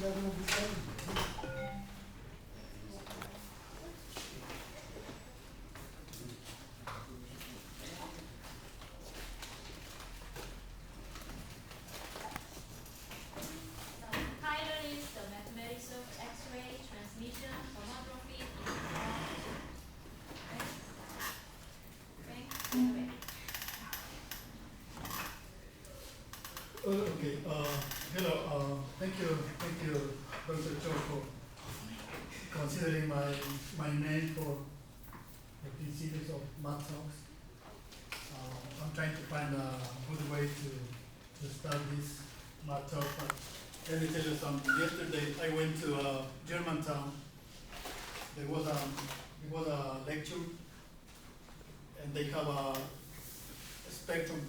Title is The Mathematics of X-ray Transmission, Tomography, okay. Okay. Hello. Thank you, Dr. Cho, for considering my name for the series of math talks. I'm trying to find a good way to start this math talk. But let me tell you something. Yesterday I went to Germantown. There was a lecture, and they have a spectrum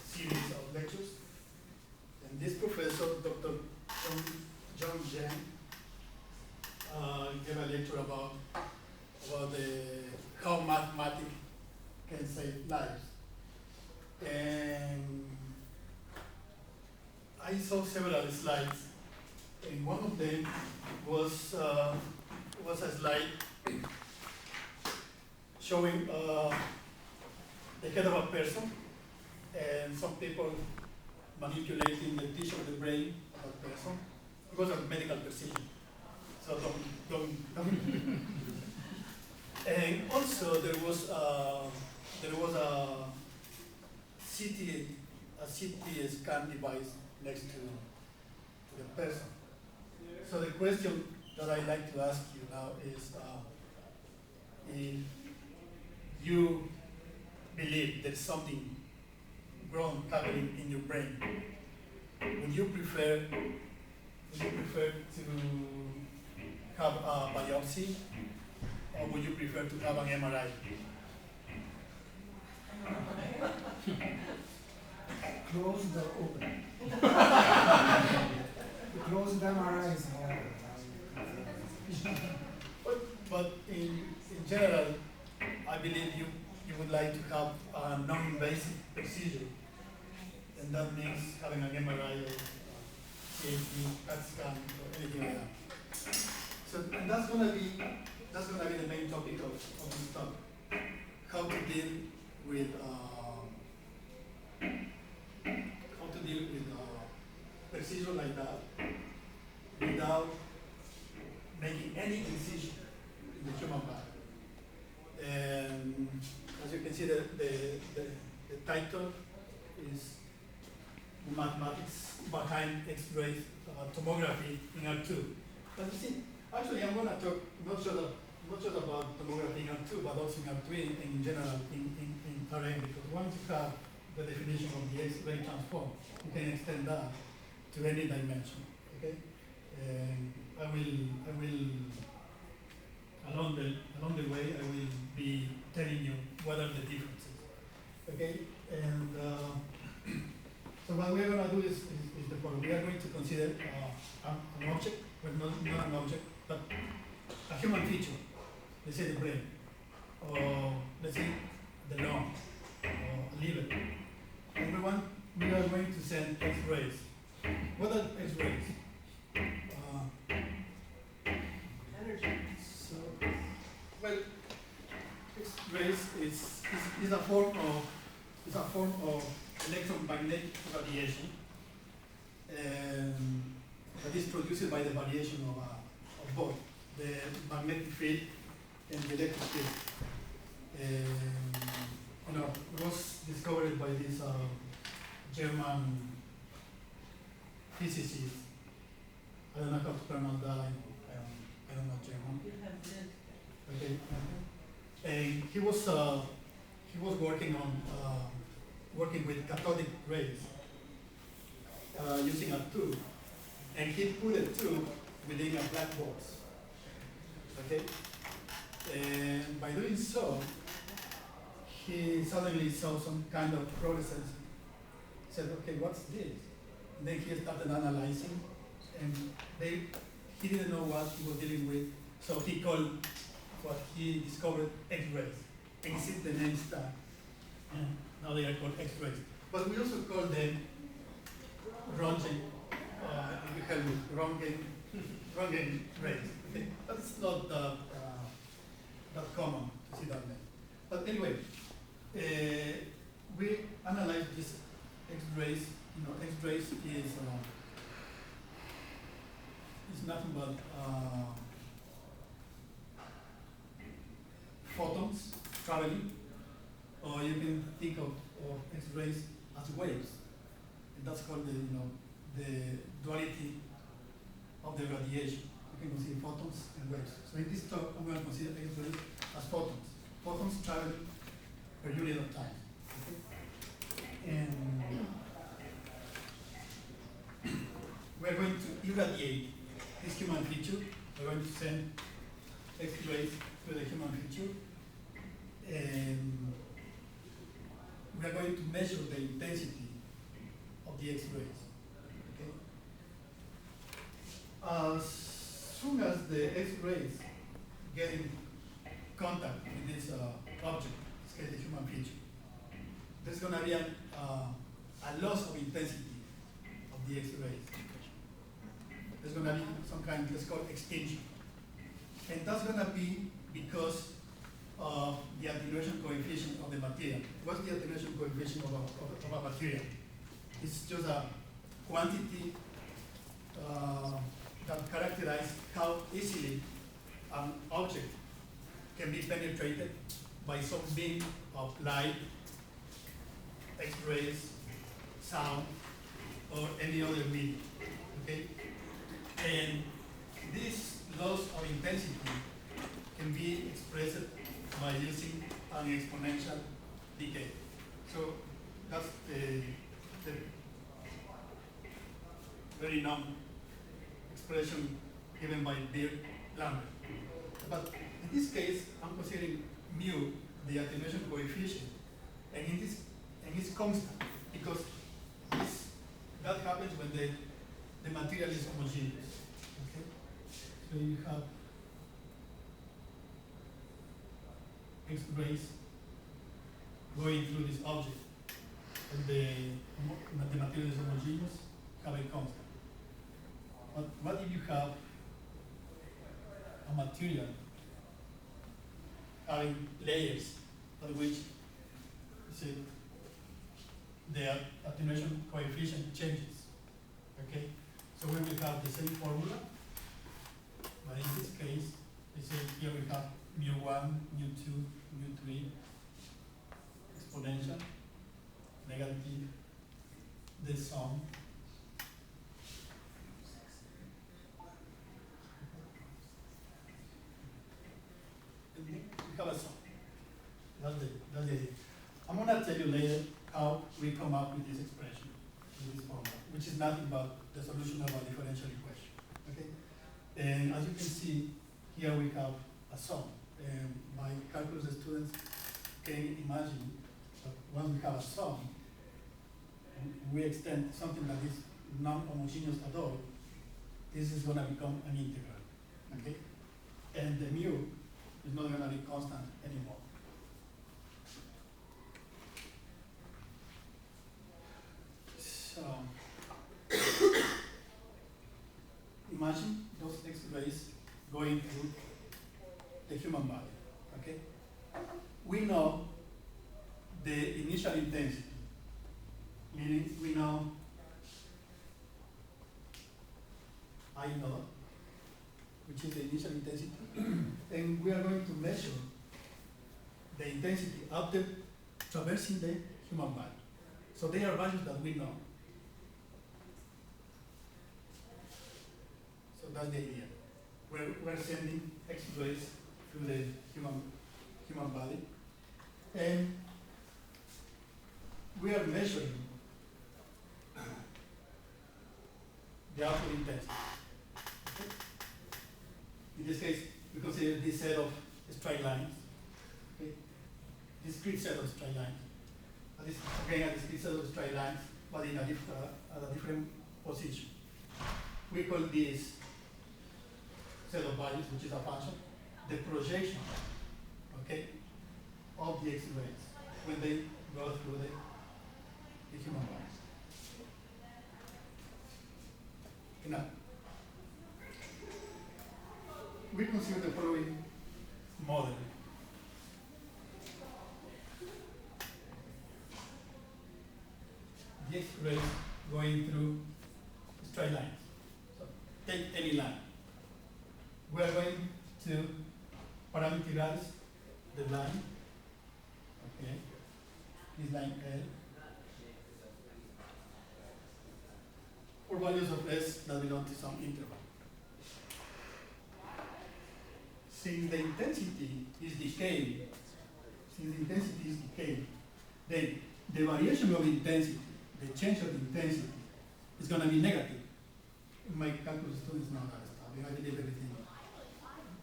series of lectures. And this professor, Dr. John Zhang, gave a lecture about how mathematics can save lives. And I saw several slides, and one of them was a slide showing the head of a person and some people manipulating the tissue of the brain of a person. It was a medical precision, so don't. And also there was a CT scan device next to the person. So the question that I'd like to ask you now is, if you believe there's something wrong happening in your brain, would you prefer to have a biopsy, or would you prefer to have an MRI? Closed or open? Closed MRI is hard. But in general, I believe you would like to have a non-invasive procedure, and that means having an MRI or CT, CAT scan, or anything like that. So, and that's gonna be the main topic of this talk: how to deal with procedure like that without making any incision in the human body. And as you can see, the title is Mathematics Behind X-ray Tomography in R2. But you see, actually I'm going to talk not just about tomography in R2, but also in R3 and in general in RN, because once you have the definition of the X-ray transform, you can extend that to any dimension. Okay, and I will along the way I will be telling you what are the differences. Okay, and so what we are going to do is the following. We are going to consider an object, well, not an object, but a human feature. Let's say the brain, or let's say the lung, or a liver. Everyone, we are going to send X-rays. What are X-rays? Energy. So, well, X-rays is a form of electromagnetic radiation, that is produced by the variation of both the magnetic field and the electric field. It was discovered by this German physicist. I don't know how to pronounce that. I don't know German. You have been. Okay. And he was working with cathodic rays using a tube, and he put a tube within a black box. Okay. And by doing so, he suddenly saw some kind of fluorescence. He said, "Okay, what's this?" And then he started analyzing, and he didn't know what he was dealing with, so he called what he discovered X-rays. And he said the name stuck. And now they are called X-rays. But we also call them Röntgen, if you help me. Röntgen rays. Okay? That's not that common to see that way. But anyway, we analyze these X-rays. You know, X-rays is nothing but photons traveling, or you can think of X-rays as waves. And that's called the duality of the radiation. You can consider photons and waves. So in this talk, I'm going to consider X-rays as photons. Photons traveling per unit of time. Okay? And we're going to irradiate this human feature. We're going to send X-rays to the human feature. And we are going to measure the intensity of the X-rays. Okay? As soon as the X-rays get in contact with this object, in this case the human feature, there's going to be a loss of intensity of the X-rays. There's going to be some kind, let's call it extinction. And that's going to be because of the attenuation coefficient of the material. What's the attenuation coefficient of a material? It's just a quantity that characterizes how easily an object can be penetrated by some beam of light, X-rays, sound, or any other medium. Okay? And this loss of intensity can be expressed by using an exponential decay. So that's the very known expression given by Beer-Lambert. But in this case, I'm considering mu, the attenuation coefficient, and it's constant because that happens when the material is homogeneous. Okay? So you have X-rays going through this object, and the material is homogeneous, have a constant. But what if you have a material having layers at which the attenuation coefficient changes? Okay, so we will have the same formula, but in this case, here we have mu1, mu2, mu3, exponential, negative, the sum. And we have a sum. That's the idea. I'm going to tell you later how we come up with this expression, with this formula, which is nothing but the solution of a differential equation. Okay? And as you can see, here we have a sum. My calculus students can imagine that once we have a sum, we extend something that is non-homogeneous at all, this is going to become an integral. Okay? And the mu is not going to be constant anymore. So, imagine those X-rays going through the human body. Okay? We know the initial intensity, meaning we know I naught, which is the initial intensity, and we are going to measure the intensity after traversing the human body. So they are values that we know. So that's the idea. We're sending X-rays through the human body, and we are measuring the output intensity. Okay? In this case, we consider this set of straight lines, okay? Discrete set of straight lines. This is again a discrete set of straight lines, but in at a different position. We call this set of values, which is a function, the projection, okay, of the X-rays when they go through the human body. Now, we consider the following model. The X-rays going through straight lines. So take any line. We are going to parameterize the line. Okay. This line L. For values of S that belong to some interval. Since the intensity is decaying, then the variation of intensity, the change of intensity, is going to be negative. My calculus students know that stuff. I believe everything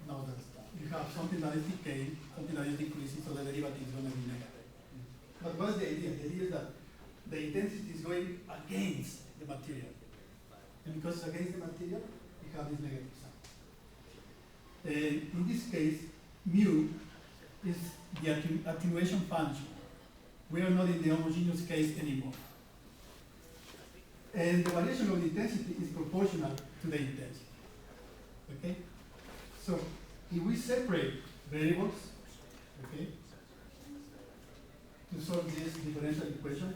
knows that stuff. You have something that is decaying, something that is decreasing, so the derivative is going to be negative. But what's the idea? The idea is that the intensity is going against the material. And because it's against the material, you have this negative sign. In this case, mu is the attenuation function. We are not in the homogeneous case anymore. And the variation of the intensity is proportional to the intensity. Okay? So if we separate variables, okay, to solve this differential equation,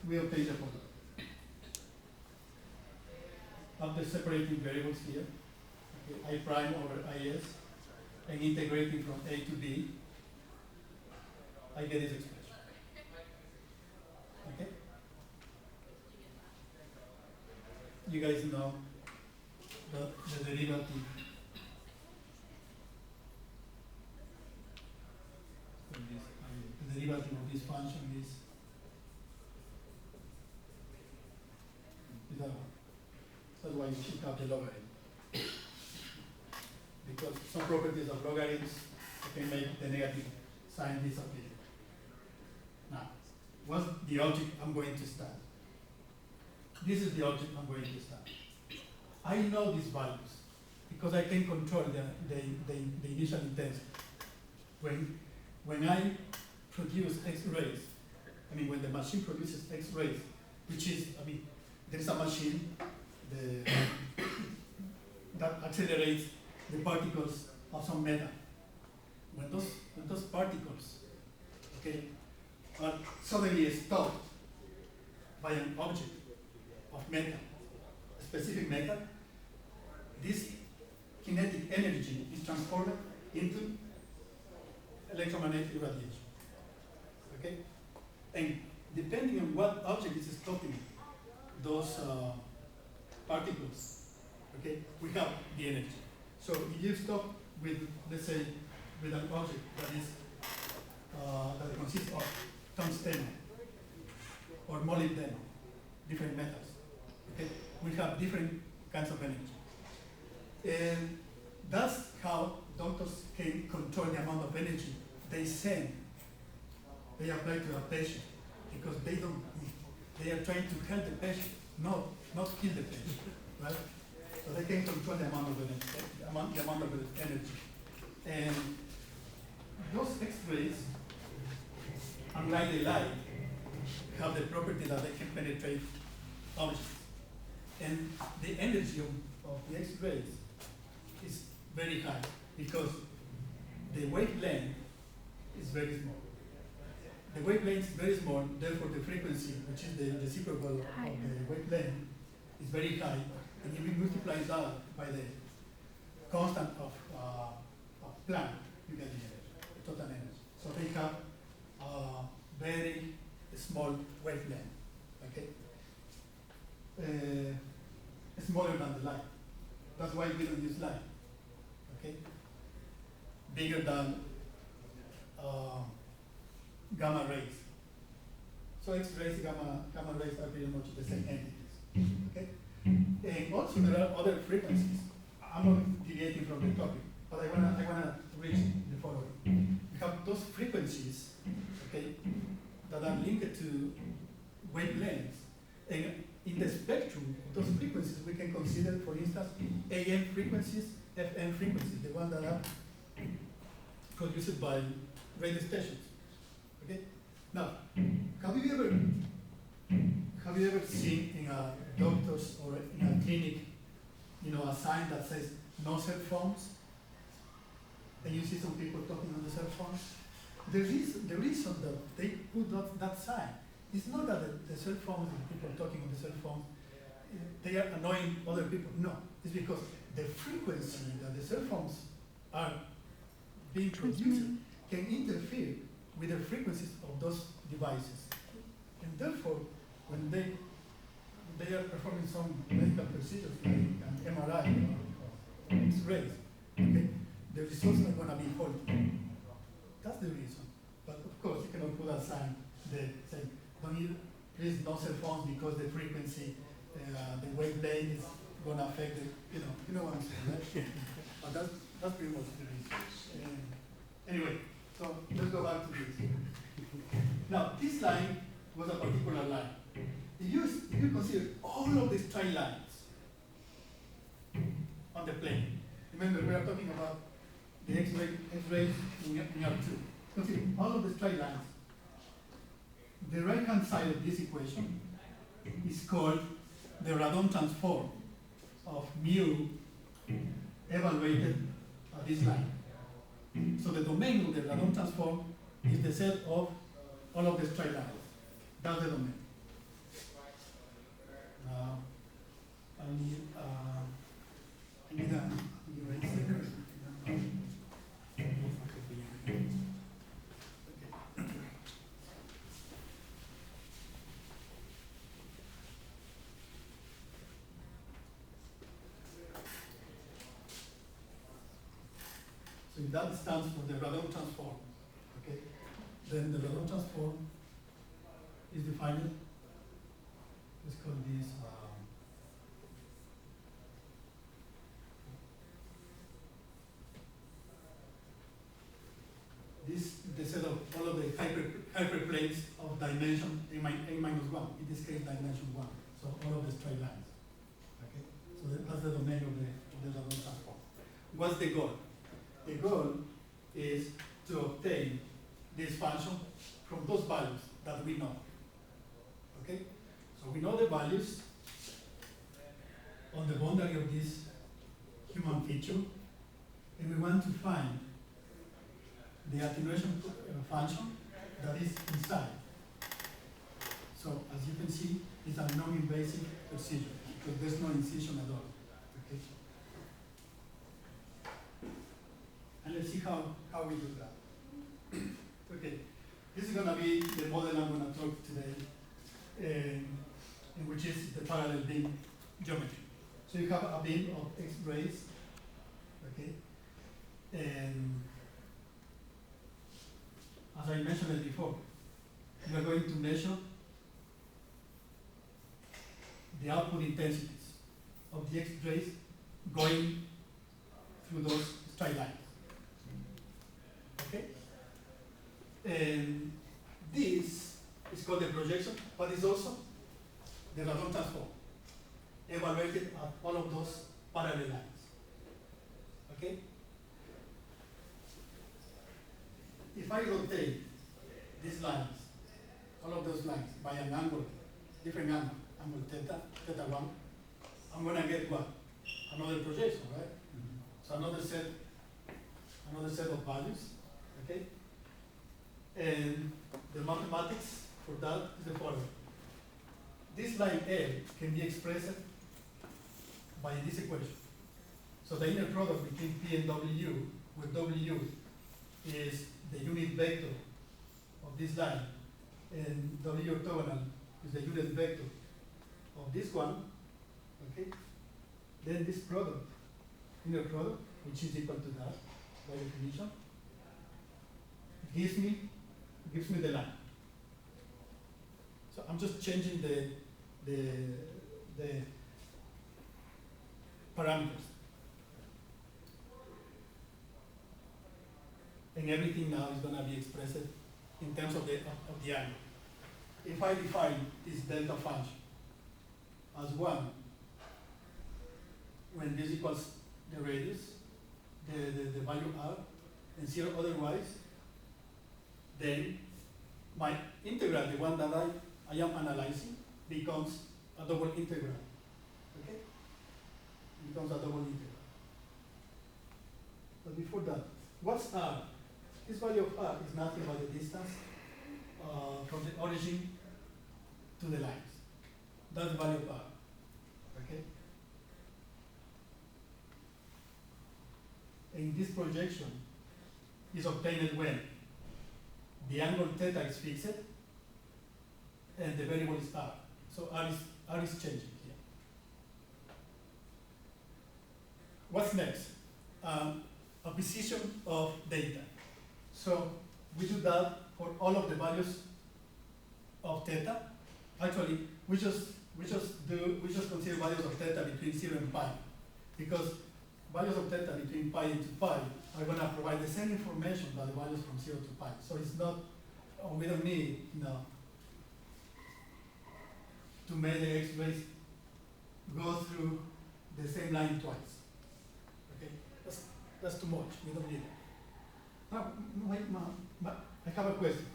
we obtain the following. After separating variables here, okay, I prime over is, and integrating from a to b, I get this expression. Okay? You guys know the derivative. The derivative of this function is that one. That's why you should have the logarithm. Because some properties of logarithms can make the negative sign disappear. Now, what's the object I'm going to study? This is the object I'm going to study. I know these values because I can control the initial intensity. When I produce X-rays, when the machine produces X-rays, which is, there's a machine that accelerates the particles of some metal. When those particles, okay, are suddenly stopped by an object of metal, a specific metal, this kinetic energy is transformed into electromagnetic radiation. Okay? And depending on what object is stopping those particles, okay, we have the energy. So if you stop with, let's say, with an object that is that consists of tungsten or molybdenum, different metals, okay, we have different kinds of energy. And that's how doctors can control the amount of energy they send, they apply to a patient, because they are trying to help the patient, not kill the patient, right? So they can control the amount of energy, And those X-rays, unlike the light, have the property that they can penetrate objects. And the energy of the X-rays is very high because the wavelength is very small. The wavelength is very small, therefore the frequency, which is the reciprocal of the wavelength, is very high. And if we multiply that by the constant of Planck, you get the total energy. So they have a very small wavelength, okay? Smaller than the light. That's why we don't use light, okay? Bigger than gamma rays. So X-rays, gamma rays are pretty much the same entities, okay? And also there are other frequencies. I'm not deviating from the topic, but I wanna reach the following. We have those frequencies, okay, that are linked to wavelengths. And in the spectrum of those frequencies, we can consider, for instance, AM frequencies, FM frequencies, the ones that are produced by radio stations. Okay? Now, have you ever seen in a doctor's or in a clinic a sign that says no cell phones, and you see some people talking on the cell phones. The reason that they put that sign is not that the cell phones and people talking on the cell phone, they are annoying other people. No, it's because the frequency that the cell phones are being produced can interfere with the frequencies of those devices. And therefore, when they are performing some medical procedures like an MRI or X-rays, okay, the results are going to be faulty. That's the reason. But of course, you cannot put a sign that saying, don't use, please no cell phones because the frequency, the wavelength is going to affect the, you know what I'm saying, right? But that's pretty much the reason. Anyway, so let's go back to this. Now, this line was a particular line. If you consider all of the straight lines on the plane, remember we are talking about the X-rays in R2. Consider all of the straight lines. The right-hand side of this equation is called the Radon transform of mu evaluated at this line. So the domain of the Radon transform is the set of all of the straight lines. That's the domain. Now, I need a eraser. So if that stands for the Radon transform, okay? Then the Radon transform is defined. Let's call this the set of all of the hyperplanes of dimension a minus 1, in this case dimension 1. So all of the straight lines. Okay? So that's the domain of the Radon transform. What's the goal? The goal is to obtain this function from those values that we know. Okay? So we know the values on the boundary of this human feature, and we want to find the attenuation function that is inside. So as you can see, it's a non-invasive procedure because there's no incision at all. Okay? And let's see how we do that. Okay, this is going to be the model I'm going to talk today, in which is the parallel beam geometry. So you have a beam of X-rays, okay, and as I mentioned it before, we are going to measure the output intensities of the X-rays going through those straight lines. Okay? And this is called the projection, but it's also the Radon transform, evaluated at all of those parallel lines. Okay? If I rotate these lines, all of those lines, by an angle, different angle theta, theta 1, I'm going to get what? Another projection, right? So another set of values, okay? And the mathematics for that is the following. This line L can be expressed by this equation. So the inner product between P and W, where W is the unit vector of this line, and W orthogonal is the unit vector of this one, okay? Then this product, inner product, which is equal to that by definition, gives me the line. So I'm just changing the parameters. And everything now is going to be expressed in terms of the angle. If I define this delta function as 1, when this equals the radius, the value r, and 0 otherwise, then my integral, the one that I am analyzing, becomes a double integral. Okay? becomes a double integral. But before that, what's r? This value of r is nothing but the distance from the origin to the lines. That's the value of r. Okay? And this projection is obtained when the angle theta is fixed and the variable is r. So r is changing here. What's next? Acquisition of data. So we do that for all of the values of theta. Actually, we just consider values of theta between 0 and pi, because values of theta between pi and 2 pi are going to provide the same information that the values from 0 to pi. So it's not, we don't need to make the x-rays go through the same line twice. Okay, that's too much. We don't need it. Now, I have a question,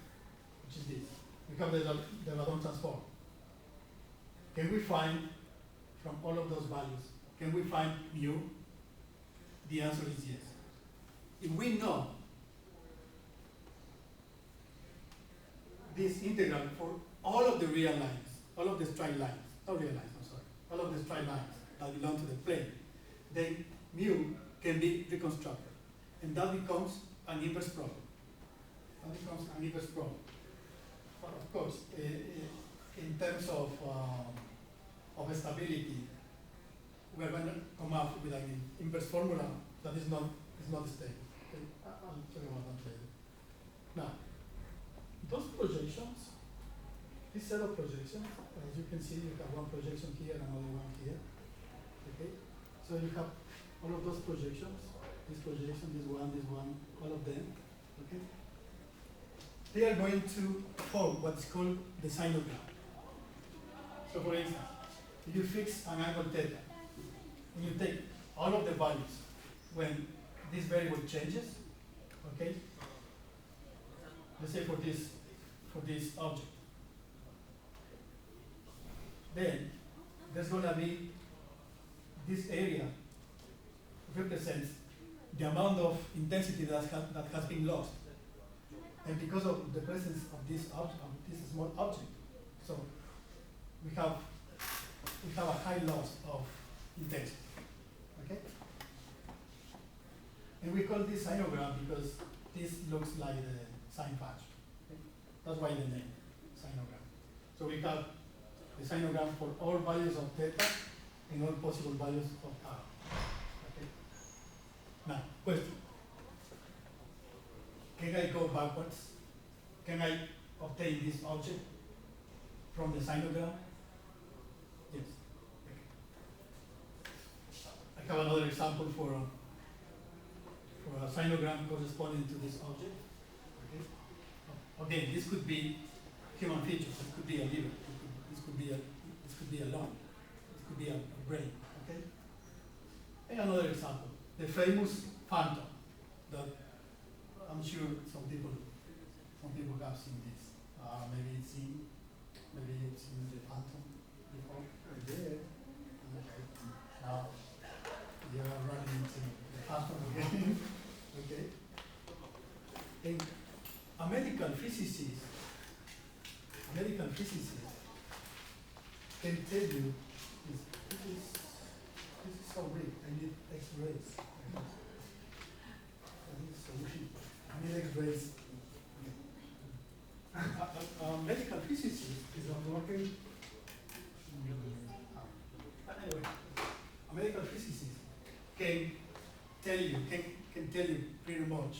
which is this. We have the Ladon transform. Can we find, from all of those values, can we find mu? The answer is yes. If we know this integral for all of the real lines, all of the straight lines, not real lines, I'm sorry, all of the straight lines that belong to the plane, then mu can be reconstructed. And that becomes an inverse problem. That becomes an inverse problem. But of course, in terms of stability, we're going to come up with an inverse formula that is not stable. Okay? I'll talk about that later. Now, those projections, this set of projections, as you can see, you have one projection here, another one here. Okay? So you have all of those projections, this projection, this one, all of them. Okay? They are going to form what's called the sinogram. So for instance, if you fix an angle theta, and you take all of the values when this variable changes, okay? Let's say for this object. Then there's gonna be this area represents the amount of intensity that has been lost. And because of the presence of this object, this small object, so we have a high loss of intensity. Okay? And we call this sinogram because this looks like the sine function. Okay? That's why the name, sinogram. So we have the sinogram for all values of theta and all possible values of r. Okay? Now, question. Can I go backwards? Can I obtain this object from the sinogram? Yes. Okay. I have another example for a sinogram corresponding to this object. Okay. Again, this could be human features. This could be a liver. This could be a lung. This could be a brain. Okay. And another example, the famous phantom that I'm sure some people have seen this. Maybe you've seen the phantom before. Yeah. Okay. Now you are running into the phantom again. Okay. And a medical physicist can tell you this is so weak. I need X-rays. I need X-rays. Medical physicist is not working. Anyway, a medical physicist can tell you pretty much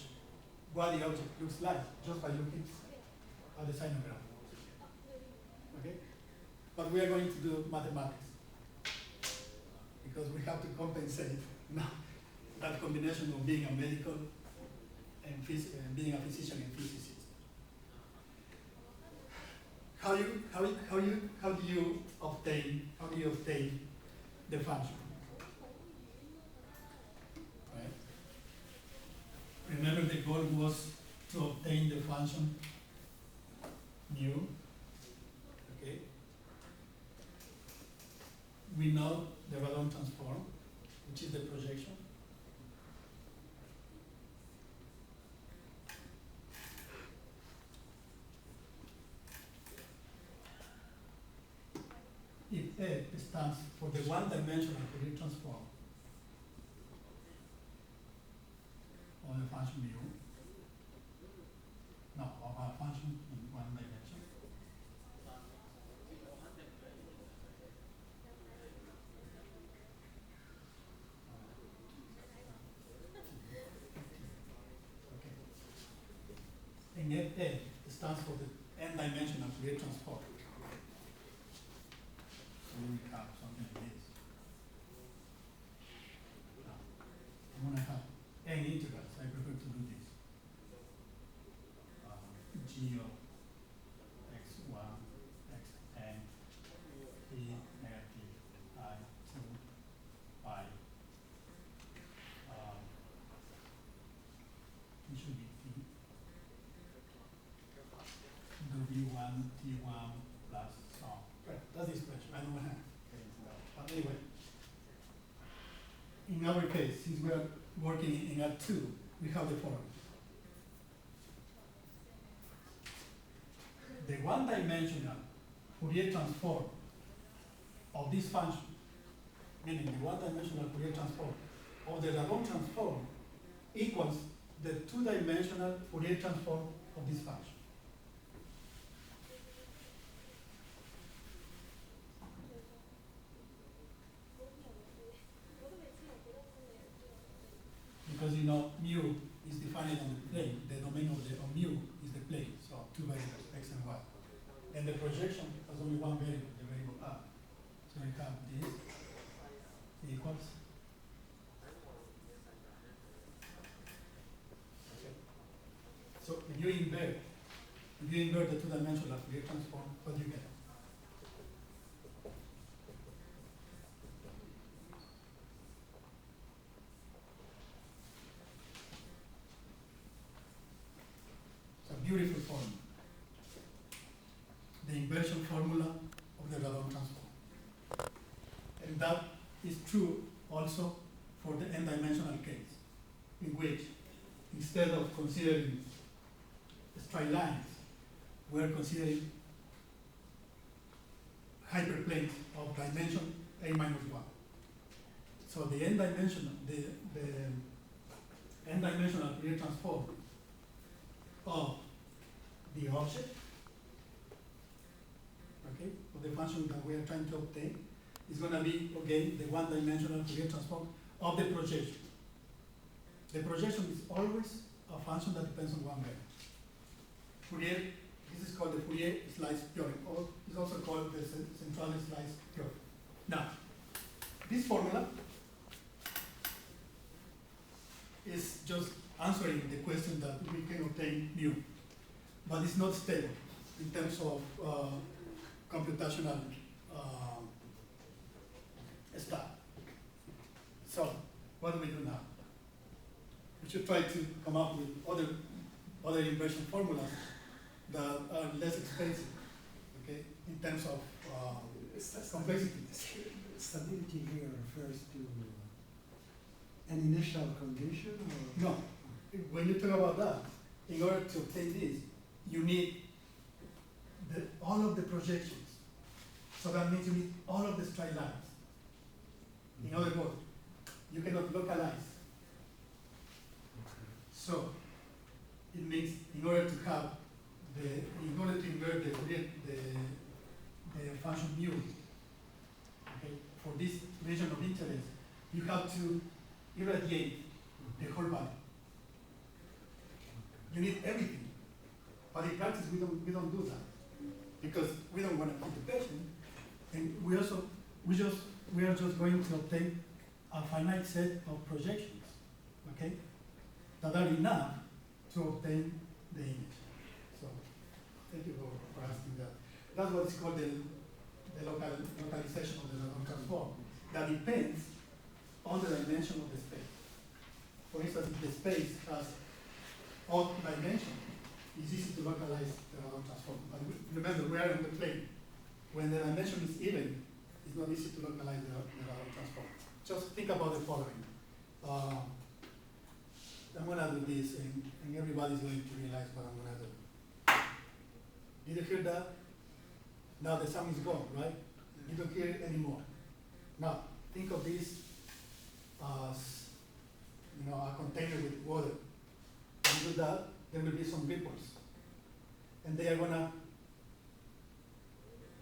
what the object looks like just by looking at the sinogram. Okay? But we are going to do mathematics because we have to compensate now that combination of being a medical and being a physician and physicist. How do you obtain the function? Right? Remember the goal was to obtain the function mu. Okay. We know the Ladon transform. which is the projection. If A stands for the one-dimensional Fourier transform of the function mu, no, of a function in one dimension, okay. And yet A stands for the n-dimensional Fourier transform. So we have something like this. Now, I'm gonna have n integrals. I prefer to do this. G of x1, xn, p negative I2, pi. It should be p. W1, T1 plus so on. Right, that's the expression. I don't want to get into that. But anyway, in our case, since we are working in R2, we have the following. The one-dimensional Fourier transform of this function, meaning the one-dimensional Fourier transform of the Radon transform equals the two-dimensional Fourier transform of this function. Because you know mu is defined on the plane, the domain of mu is the plane, so two variables, x and y. And the projection has only one variable, the variable r. So we have this equals. Okay. So if you invert the two-dimensional Fourier transform, what do you get? Beautiful formula. The inversion formula of the Radon transform. And that is true also for the n-dimensional case, in which instead of considering straight lines, we are considering hyperplanes of dimension a minus 1. So the n-dimensional, the n-dimensional Fourier transform of the object, okay, of the function that we are trying to obtain is going to be, again, the one-dimensional Fourier transform of the projection. The projection is always a function that depends on one variable. Fourier, this is called the Fourier slice theorem, or is also called the central slice theorem. Now, this formula is just answering the question that we can obtain mu, but it's not stable in terms of computational stuff. So, what do we do now? We should try to come up with other inversion formulas that are less expensive, okay, in terms of complexity. Stability here refers to an initial condition or? No. When you talk about that, in order to obtain this, you need all of the projections. So that means you need all of the straight lines. In other words, you cannot localize. So it means in order to invert the function mu, okay, for this region of interest, you have to irradiate the whole body. You need everything, but in practice we don't do that because we don't want to keep the patient, and we are just going to obtain a finite set of projections, okay, that are enough to obtain the image. So, thank you for asking that. That's what is called the localization of the Radon transform. That depends on the dimension of the space. For instance, if the space has odd dimension, it's easy to localize the Radon transform. But remember, we are on the plane. When the dimension is even, it's not easy to localize the Radon transform. just think about the following. I'm gonna do this, and everybody's going to realize what I'm gonna do. Did you hear that? Now the sound is gone, right? You don't hear it anymore. Now, think of this as, a container with water. When you do that, there will be some ripples. And they are gonna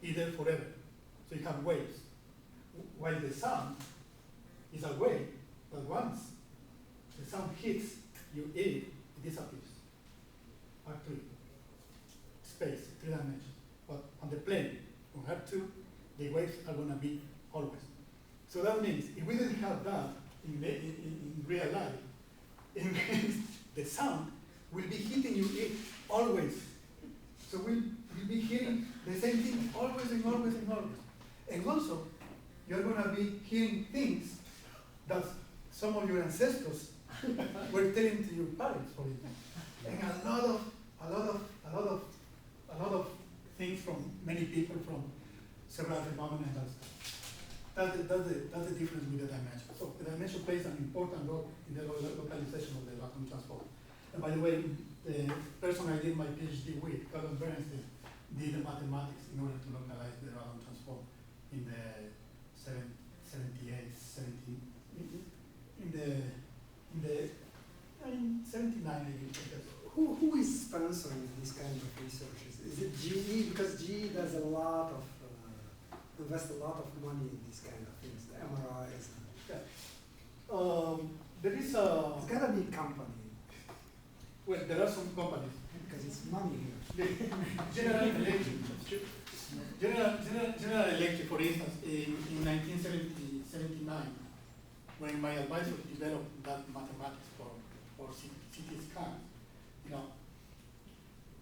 be there forever. So you have waves. While the sound is a wave, but once the sound hits your ear, it disappears. R3. Space, 3 dimensions. But on the plane, on R2, the waves are gonna be always. So that means if we didn't have that in real life, it means the sound will be hitting your ear always. So we'll be hearing the same thing always and always and always. And also, you're gonna be hearing things that some of your ancestors were telling to your parents, for instance. And a lot of things from many people from several development and stuff. That's the difference with the dimension. So the dimension plays an important role in the localization of the vacuum transport. And by the way, the person I did my PhD with, Carlos Bernstein, did the mathematics in order to localize the vacuum transport in the 78, 70, in 79, I guess. Who is sponsoring this kind of research? Is it GE? Because GE does a lot of, invest a lot of money in these kind of things, the MRIs. Yeah. There is a, It's gotta be a company, well, there are some companies. because it's money here. General Electric, for instance, in 1979, when my advisor developed that mathematics for CT scans,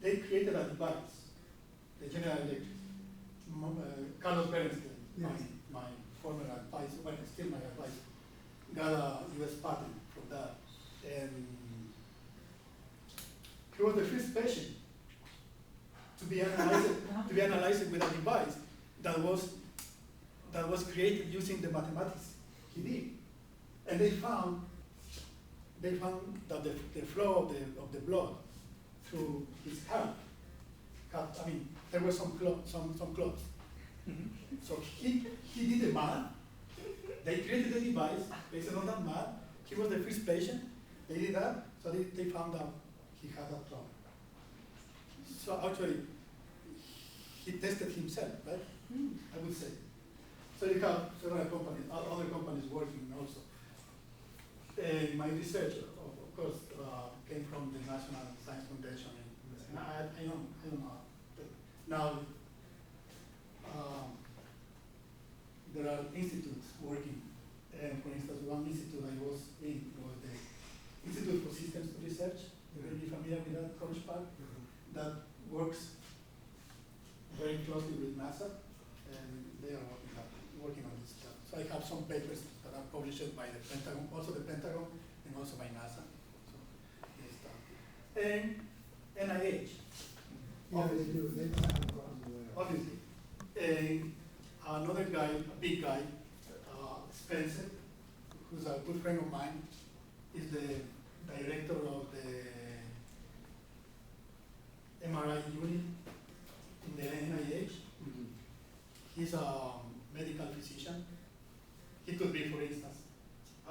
they created a device, the General Electric. Carlos Bernstein, Yes. my former advisor, well, still my advisor, got a US patent for that. And he was the first patient to be analyzed with a device that was created using the mathematics he did. And they found that the flow of the blood through his heart, there were some clots. So he did the math. They created the device based on that math. He was the first patient. They did that, so they found out he had that problem. So actually, he tested himself, right? I would say. So you have several companies, other companies working also. My research, of course, came from the National Science Foundation, and I don't know. Now, there are institutes working, and for instance, one institute I was in was the Institute for Systems Research. You may be familiar with that, College Park, that works very closely with NASA, and they are working on this stuff. So I have some papers that are published by the Pentagon, also the Pentagon, and also by NASA. So this stuff. And NIH. Yeah, they do. They Obviously. And another guy, a big guy, Spencer, who's a good friend of mine, is the director of the MRI unit in the NIH. He's a medical physician. He could be, for instance,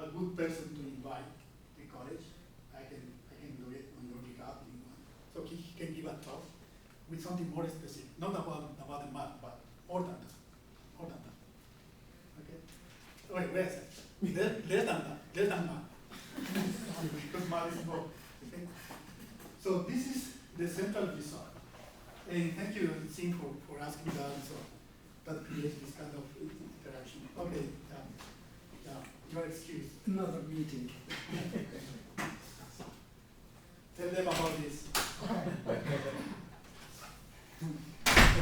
a good person to invite to college. I can do it on your behalf if you want. So he can give a talk with something more specific, not about the math, but more than that. Okay? Wait a second. Less than math. Because math is more. Okay? So this is the central result. And thank you, Singh, for asking that. So that creates this kind of interaction. Okay, your excuse. Another meeting. Tell them about this.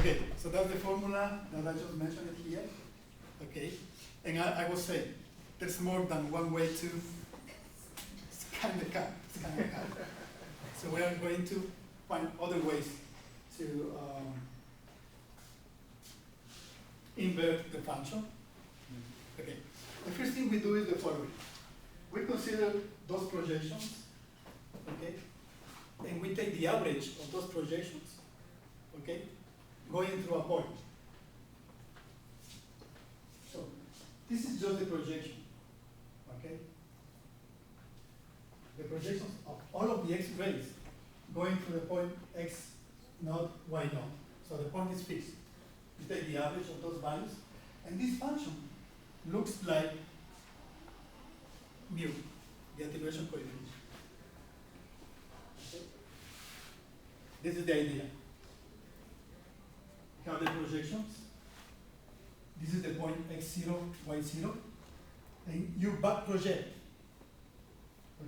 Okay, so that's the formula that I just mentioned here. Okay, and I was saying, there's more than one way to scan the cat. So we are going to find other ways to invert the function. Okay, the first thing we do is consider those projections, okay, and we take the average of those projections, okay, going through a point. So this is just the projection, okay? The projections of all of the x-rays going through the point x naught, y naught. So the point is fixed. You take the average of those values, and this function looks like mu, the attenuation coefficient. Okay? This is the idea. We have the projections. This is the point x0, y0, and you back project.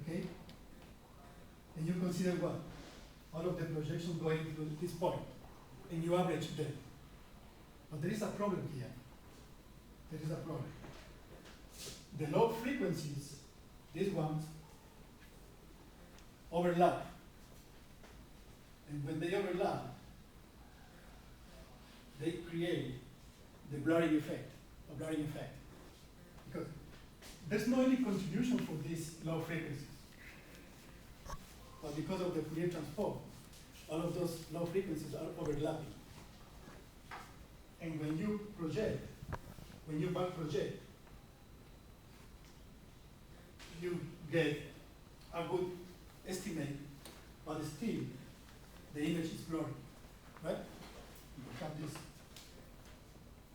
Okay? And you consider what? All of the projections going through this point, and you average them. But there is a problem here. There is a problem. The low frequencies, these ones, overlap. And when they overlap, they create the blurring effect, a blurring effect. Because there's no any contribution for these low frequencies. But because of the Fourier transform, all of those low frequencies are overlapping. And when you project, when you back project, you get a good estimate, but still the image is blurry, right? You have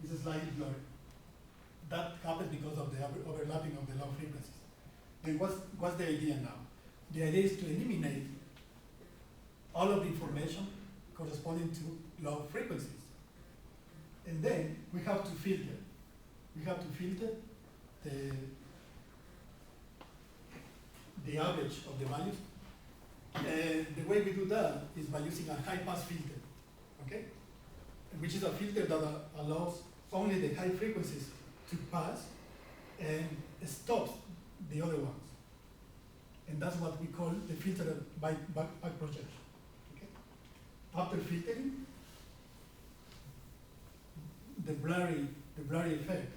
this is slightly blurry. That happens because of the overlapping of the low frequencies. Then what's the idea now? The idea is to eliminate all of the information corresponding to low frequencies. And then we have to filter. We have to filter the average of the values. And the way we do that is by using a high pass filter, okay? Which is a filter that allows only the high frequencies to pass and stops the other ones. And that's what we call the filter by back projection. Okay? After filtering, the blurry effect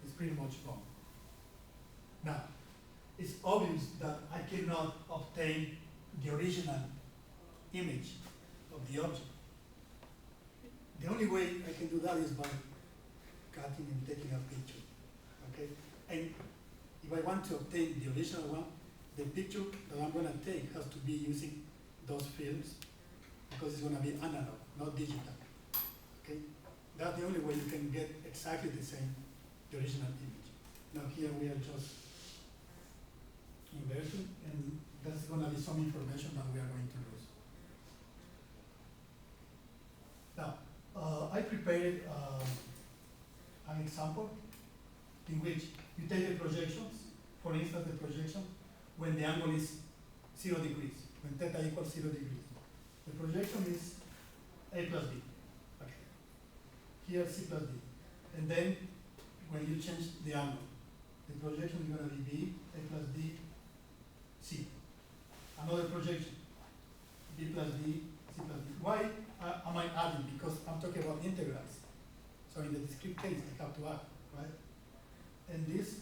is pretty much gone. Now, it's obvious that I cannot obtain the original image of the object. The only way I can do that is by cutting and taking a picture. Okay? And if I want to obtain the original one, the picture that I'm going to take has to be using those films because it's going to be analog, not digital. Okay? That's the only way you can get exactly the same, the original image. Now here we are just inverting, and that's going to be some information that we are going to lose. Now, I prepared an example in which you take the projections, for instance, the projection when the angle is 0 degrees, when theta equals 0 degrees. The projection is A plus B. Okay. Here C plus D. And then when you change the angle, the projection is going to be B, A plus D, C. Another projection, B plus D, C plus D. Why am I adding? Because I'm talking about integrals. So in the discrete case, I have to add, right? And this,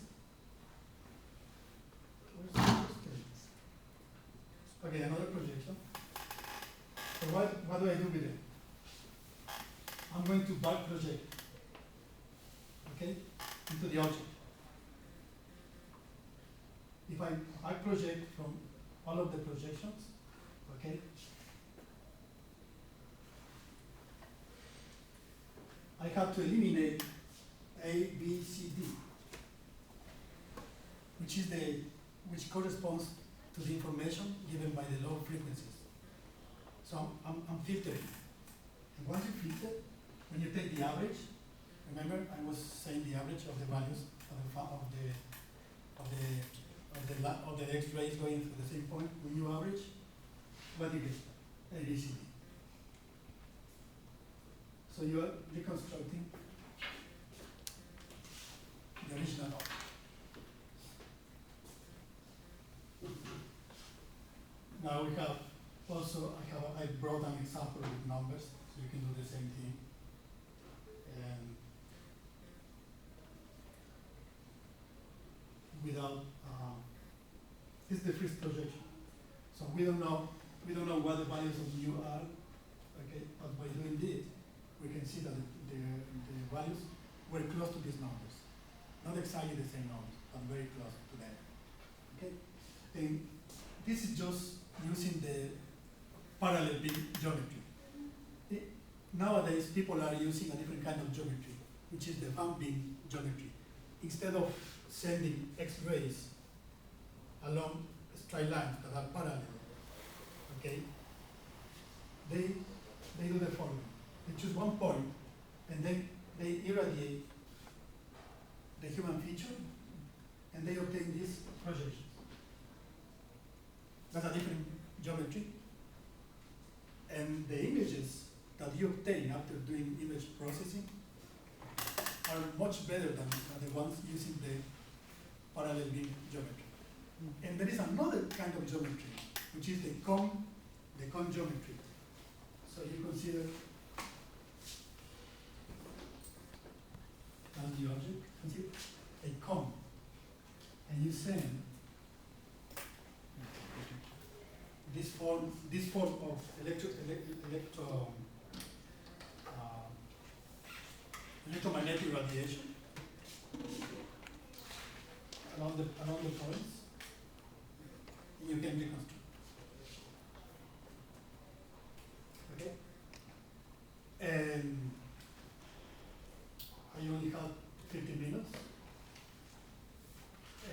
okay, another projection. So what do I do with it? I'm going to back project, okay, into the object. If I project from all of the projections, okay, I have to eliminate A, B, C, D, which corresponds to the information given by the low frequencies. So I'm filtering. And once you filter, when you take the average, remember I was saying the average of the values of the X-rays going through the same point. When you average, what do you get? A, B, C, D. So you are reconstructing the original object. Now we have also, I brought an example with numbers, so you can do the same thing. And without This is the first projection. So we don't know what the values of mu are, okay? But by doing this, we can see that the values were close to these numbers. Not exactly the same numbers, but very close to them. Okay? And this is just using the parallel beam geometry. Nowadays, people are using a different kind of geometry, which is the fan beam geometry. Instead of sending X-rays along straight lines that are parallel, okay, they do the following. They choose one point, and then they irradiate the human feature, and they obtain these projections. That's a different geometry. And the images that you obtain after doing image processing are much better than the ones using the parallel beam geometry. And there is another kind of geometry, which is the cone geometry. So you consider that's the object, consider a cone, and you send this form of electromagnetic radiation along the points, and you can reconstruct. Okay? And I only have 50 minutes,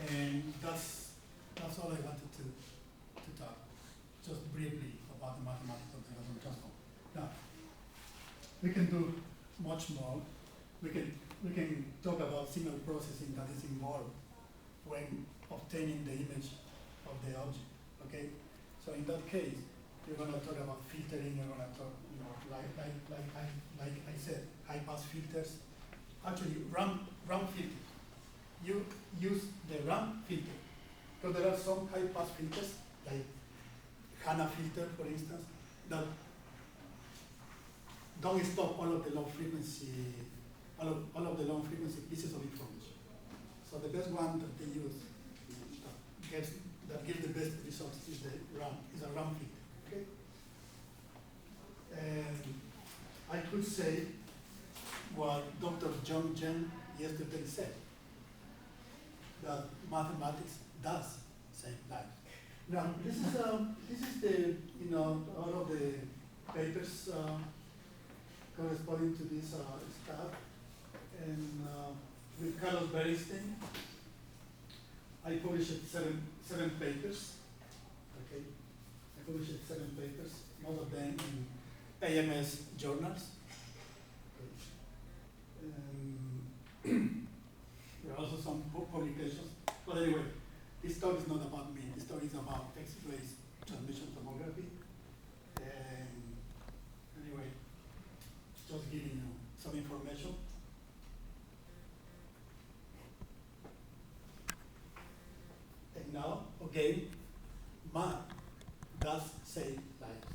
and that's all I wanted to talk. Just briefly about the mathematics of the Gaussian transform. Now, we can do much more. We can talk about signal processing that is involved when obtaining the image of the object. Okay, so in that case, we're going to talk about filtering. We're going to talk, like I said, high pass filters. Actually, RAM filters. You use the RAM filter because there are some high pass filters like HANA filter, for instance, that don't stop all of the low frequency pieces of information. So the best one that they use that gives the best results is a RAM filter. Okay? And I could say what Dr. John Jen yesterday said, that mathematics does save lives. Now, this is the, all of the papers corresponding to this stuff. And with Carlos Beristain, I published seven papers. Okay, I published 7 papers, most of them in AMS journals. There are also some publications. But anyway, this talk is not about me. This talk is about X-rays transmission tomography. And anyway, just giving you some information. And now, again, math does save lives.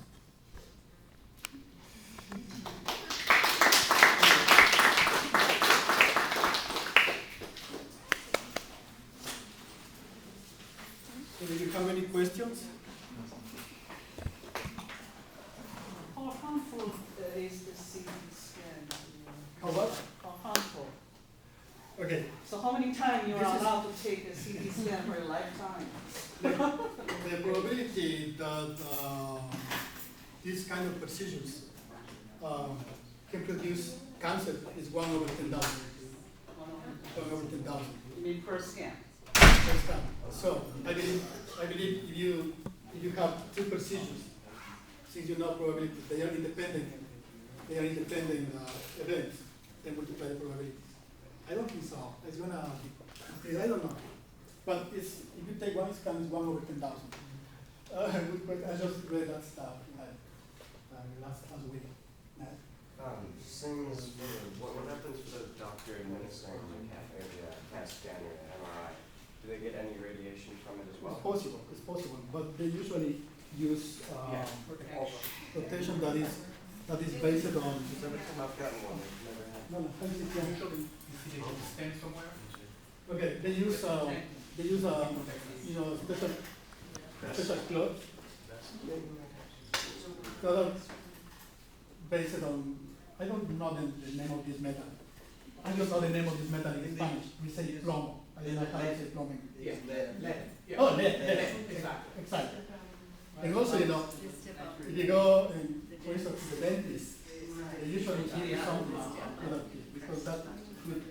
So do you have any questions? How harmful is the CT scan? How what? How harmful? Okay. So how many times you This are is- allowed to take a CT scan for a lifetime? The probability that these kind of procedures can produce cancer is 1/10,000. 1/10,000. You mean per scan? First time. So I believe if you have 2 procedures, since you know probability, they are independent events, they multiply the probability. I don't think so. It's gonna I don't know. But if you take one scan, it's 1/10,000. Good question. I just read that stuff last week. Since what happens to the doctor administering the CAT scan or the MRI? Do they get any radiation from it as well? It's possible, but they usually use rotation that is based on. Every time I've gotten one, I've never had. No, Usually, you stand somewhere. okay, they use special special clothes. That are based on, I don't know the name of this metal. I just know the name of this metal in Spanish. We say plomo. I don't know how to say plumbing. Yeah, lead. Yeah. Oh, lead. Exactly. Exactly. And also, you know, if you go, for instance, to the dentist, they usually give some product because that could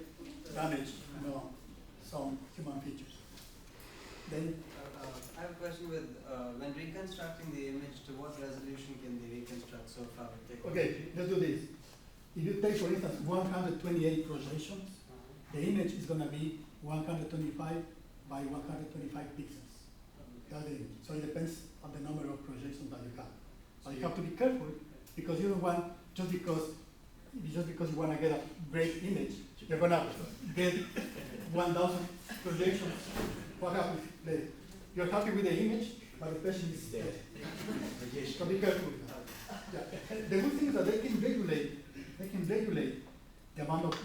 damage, you know, some human features. Then, I have a question with when reconstructing the image, to what resolution can they reconstruct so far? okay, let's do this. If you take, for instance, 128 projections, the image is going to be 125 by 125 pixels. That's the image. So it depends on the number of projections that you have. But you have to be careful because you don't want, just because you want to get a great image, you're going to get 1,000 projections. What happens later? You're happy with the image, but the person is dead. So be careful with that. Yeah. The good thing is that they can regulate the amount of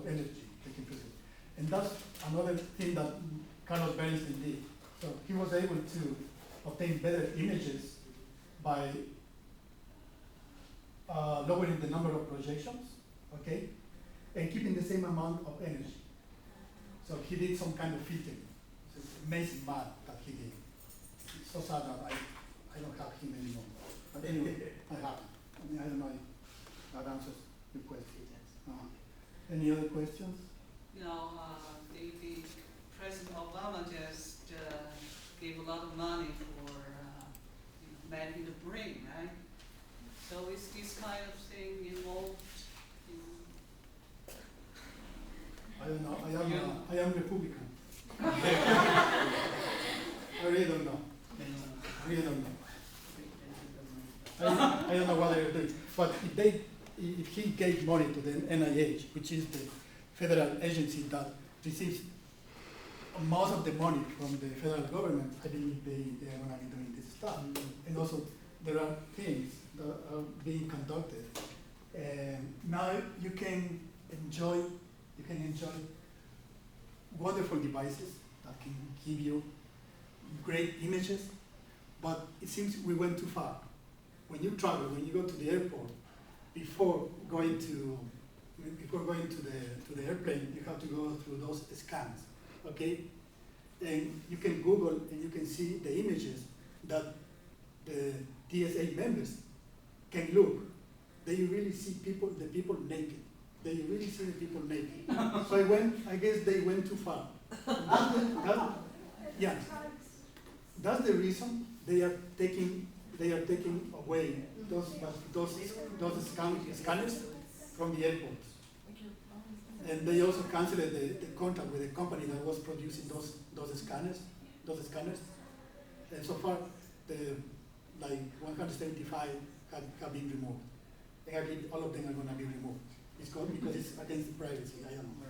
energy they can produce. And that's another thing that Carlos Bernstein did. So he was able to obtain better images by lowering the number of projections, okay, and keeping the same amount of energy. So he did some kind of filtering. It's amazing math that he did. It's so sad that I don't have him anymore. But anyway, I have him. I mean, I don't know if that answers your question. Any other questions? You know, the President Obama just gave a lot of money for Man in the Brain, right? So is this kind of thing involved in? I don't know. I am Republican. I really don't know. I don't know what they're doing. But if he gave money to the NIH, which is the federal agency that receives most of the money from the federal government, I believe they are going to be doing this stuff. And also, there are things that are being conducted. And now you can enjoy wonderful devices that can give you great images, but it seems we went too far. When you travel, when you go to the airport, before going to the airplane, you have to go through those scans, okay? And you can Google and you can see the images that the TSA members can look. They really see the people naked. They really see the people naked. So I guess they went too far. Yeah, that's the reason they are taking away those scanners from the airports. And they also canceled the contract with the company that was producing those scanners. And so far, like 175 have been removed. And I believe all of them are going to be removed. It's called because it's against privacy. I don't know.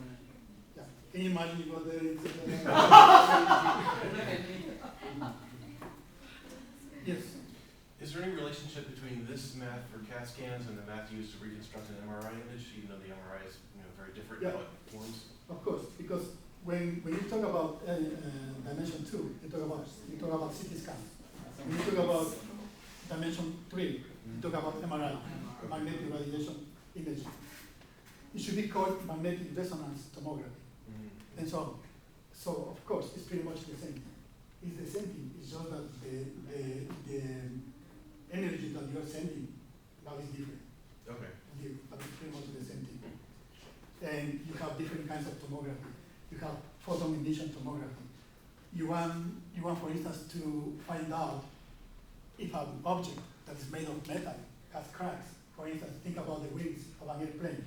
Yeah. Can you imagine you go there and yes. Is there any relationship between this math for CAT scans and the math used to reconstruct an MRI image, even though the MRI is very different in what forms? Of course, because when you talk about dimension 2, you talk about CT scan. When you talk about dimension 3, you talk about MRI, magnetic radiation imaging. It should be called magnetic resonance tomography. And so of course, it's pretty much the same. It's the same thing. It's just that the energy that you're sending now is different. Okay. But it's pretty much the same thing. And you have different kinds of tomography. You have photon emission tomography. You want, for instance, to find out if an object that is made of metal has cracks. For instance, think about the wings of an airplane.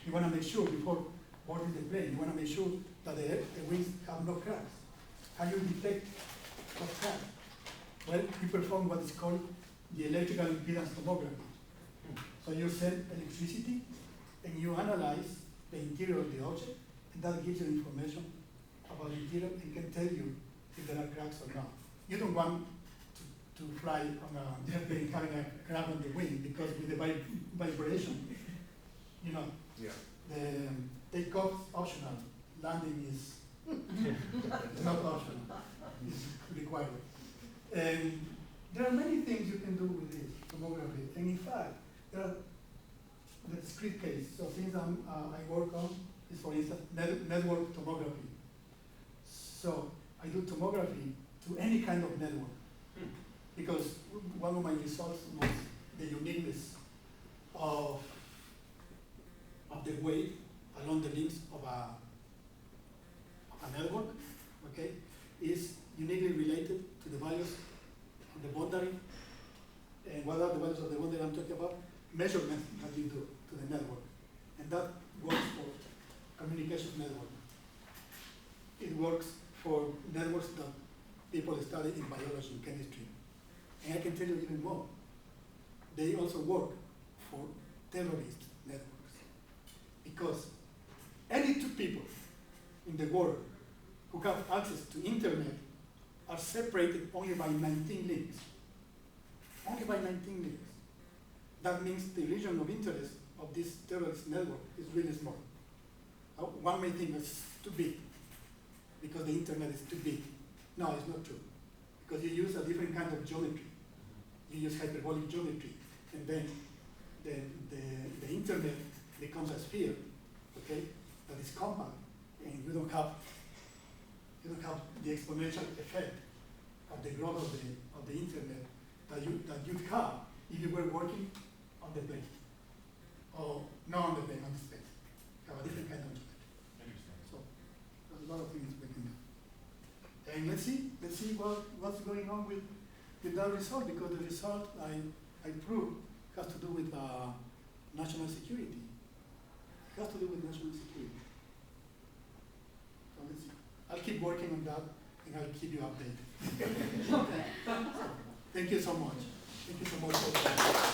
You want to make sure before boarding the plane, you want to make sure that the wings have no cracks. How you detect those cracks? Well, you perform what is called the electrical impedance tomography. So you send electricity and you analyze the interior of the object, and that gives you information about the interior and can tell you if there are cracks or not. You don't want to fly on a jet plane having a crack on the wing because with the vibration, the takeoff is optional, landing is not optional, it's required. And there are many things you can do with this tomography. And in fact, there are the discrete case. So things I work on is, for instance, network tomography. So I do tomography to any kind of network. Because one of my results was the uniqueness of the wave along the links of a network, okay, is uniquely related to the values of the boundary. And what are the values of the boundary I'm talking about? Measurements that you do to the network. And that works for communication network. It works for networks that people study in biology and chemistry. And I can tell you even more. They also work for terrorist networks. Because any two people in the world who have access to internet are separated only by 19 links. Only by 19 links. That means the region of interest of this terrorist network is really small. One may think it's too big because the internet is too big. No, it's not true. Because you use a different kind of geometry. You use hyperbolic geometry, and then the internet becomes a sphere, okay, that is compact, and you don't have the exponential effect of the growth of the internet that you'd have if you were working on the plane, or not on the plane, on the space. Have a different kind of geometry. Interesting. So there's a lot of things we can do. And let's see what's going on with that result, because the result I proved has to do with national security. It has to do with national security. So let's see. I'll keep working on that and I'll keep you updated. Thank you so much. Thank you so much for that.